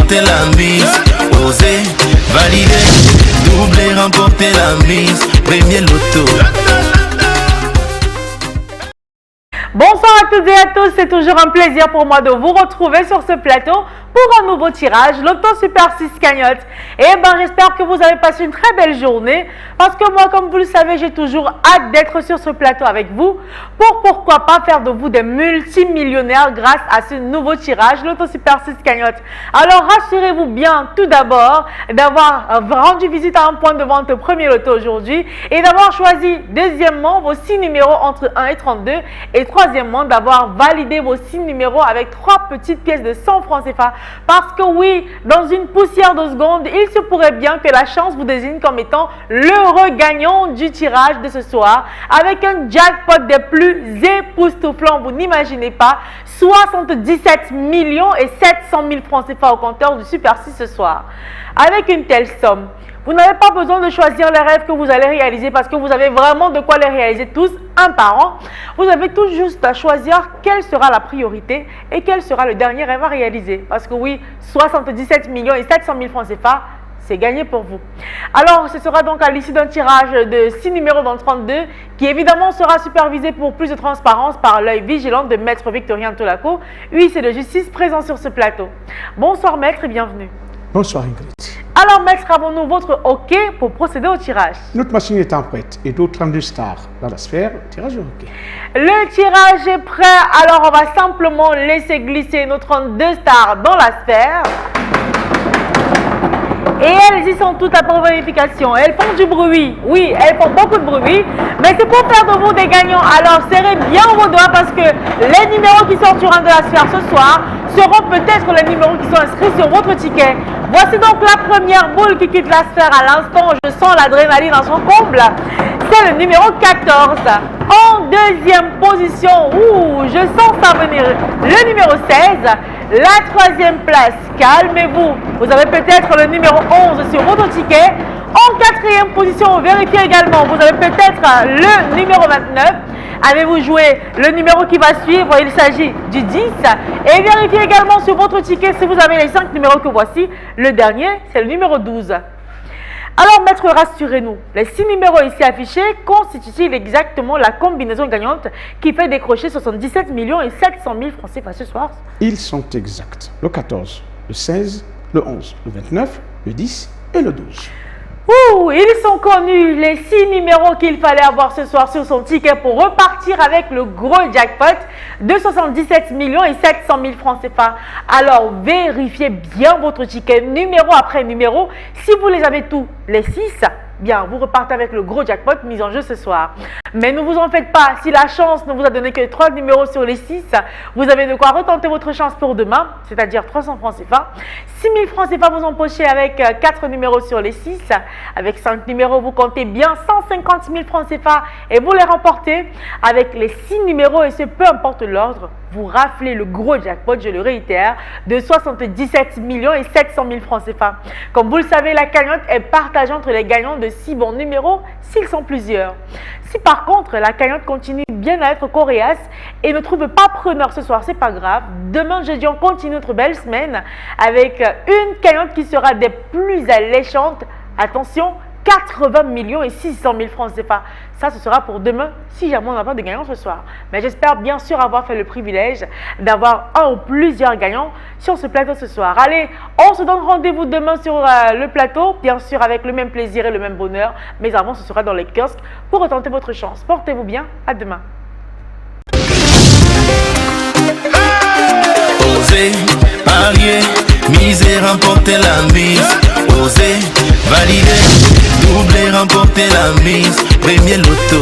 remporter la mise. Osez, valider, doubler, remporter la mise. Premier loto. Bonsoir à toutes et à tous, c'est toujours un plaisir pour moi de vous retrouver sur ce plateau pour un nouveau tirage, Loto Super 6 cagnotte. Et j'espère que vous avez passé une très belle journée parce que moi, comme vous le savez, j'ai toujours hâte d'être sur ce plateau avec vous pour pourquoi pas faire de vous des multimillionnaires grâce à ce nouveau tirage, Loto Super 6 cagnotte. Alors rassurez-vous bien tout d'abord d'avoir rendu visite à un point de vente premier loto aujourd'hui et d'avoir choisi deuxièmement vos 6 numéros entre 1 et 32 et troisièmement d'avoir validé vos 6 numéros avec 3 petites pièces de 100 francs CFA. Parce que oui, dans une poussière de seconde, il se pourrait bien que la chance vous désigne comme étant l'heureux gagnant du tirage de ce soir avec un jackpot des plus époustouflants, vous n'imaginez pas, 77 millions et 700 000 francs CFA au compteur du Super 6 ce soir. Avec une telle somme, vous n'avez pas besoin de choisir les rêves que vous allez réaliser parce que vous avez vraiment de quoi les réaliser tous un par an. Vous avez tout juste à choisir quelle sera la priorité et quel sera le dernier rêve à réaliser. Parce que oui, 77 millions et 700 000 francs CFA, c'est gagné pour vous. Alors, ce sera donc à l'issue d'un tirage de 6 numéros dans 32 qui évidemment sera supervisé pour plus de transparence par l'œil vigilant de Maître Victorien Tolaco, huissier de justice présent sur ce plateau. Bonsoir Maître et bienvenue. Bonsoir Ingrid. Alors Maître, avons-nous votre OK pour procéder au tirage? Notre machine est en prête et d'autres 32 stars dans la sphère, le tirage est OK. Le tirage est prêt, alors on va simplement laisser glisser nos 32 stars dans la sphère. Et elles y sont toutes à pour vérification. Elles font du bruit. Oui, elles font beaucoup de bruit. Mais c'est pour faire de vous des gagnants. Alors serrez bien vos doigts parce que les numéros qui sortiront de la sphère ce soir seront peut-être les numéros qui sont inscrits sur votre ticket. Voici donc la première boule qui quitte la sphère à l'instant. Je sens l'adrénaline dans son comble. C'est le numéro 14. En deuxième position, je sens ça venir, le numéro 16. La troisième place, calmez-vous. Vous avez peut-être le numéro 11 sur votre ticket. En quatrième position, vérifiez également. Vous avez peut-être le numéro 29. Avez-vous joué le numéro qui va suivre? Il s'agit du 10. Et vérifiez également sur votre ticket si vous avez les 5 numéros que voici. Le dernier, c'est le numéro 12. Alors, maître, rassurez-nous, les 6 numéros ici affichés constituent exactement la combinaison gagnante qui fait décrocher 77 millions et 700 000 francs CFA ce soir? Ils sont exacts. Le 14, le 16, le 11, le 29, le 10 et le 12. Ils sont connus, les 6 numéros qu'il fallait avoir ce soir sur son ticket pour repartir avec le gros jackpot de 77 millions et 700 000 francs CFA. Alors, vérifiez bien votre ticket numéro après numéro. Si vous les avez tous, les 6, bien, vous repartez avec le gros jackpot mis en jeu ce soir. Mais ne vous en faites pas, si la chance ne vous a donné que 3 numéros sur les 6, vous avez de quoi retenter votre chance pour demain, c'est-à-dire 300 francs CFA. 6 000 francs CFA vous empochez avec 4 numéros sur les 6. Avec 5 numéros, vous comptez bien 150 000 francs CFA et vous les remportez. Avec les 6 numéros, et ce peu importe l'ordre, vous raflez le gros jackpot, je le réitère, de 77 millions et 700 000 francs CFA. Comme vous le savez, la cagnotte est partagée entre les gagnants de 6 bons numéros s'ils sont plusieurs. Si par contre la cagnotte continue bien à être coriace et ne trouve pas preneur ce soir, c'est pas grave. Demain jeudi, on continue notre belle semaine avec une cagnotte qui sera des plus alléchantes. Attention, 80 millions et 600 000 francs CFA. Ça, ce sera pour demain, si jamais on n'a pas de gagnant ce soir. Mais j'espère bien sûr avoir fait le privilège d'avoir un ou plusieurs gagnants sur ce plateau ce soir. Allez, on se donne rendez-vous demain sur le plateau, bien sûr avec le même plaisir et le même bonheur. Mais avant, ce sera dans les kiosques pour retenter votre chance. Portez-vous bien, à demain. Osez, parier, miser, remporter la mise. Osez, valider, doubler, remporter la mise. Premier loto.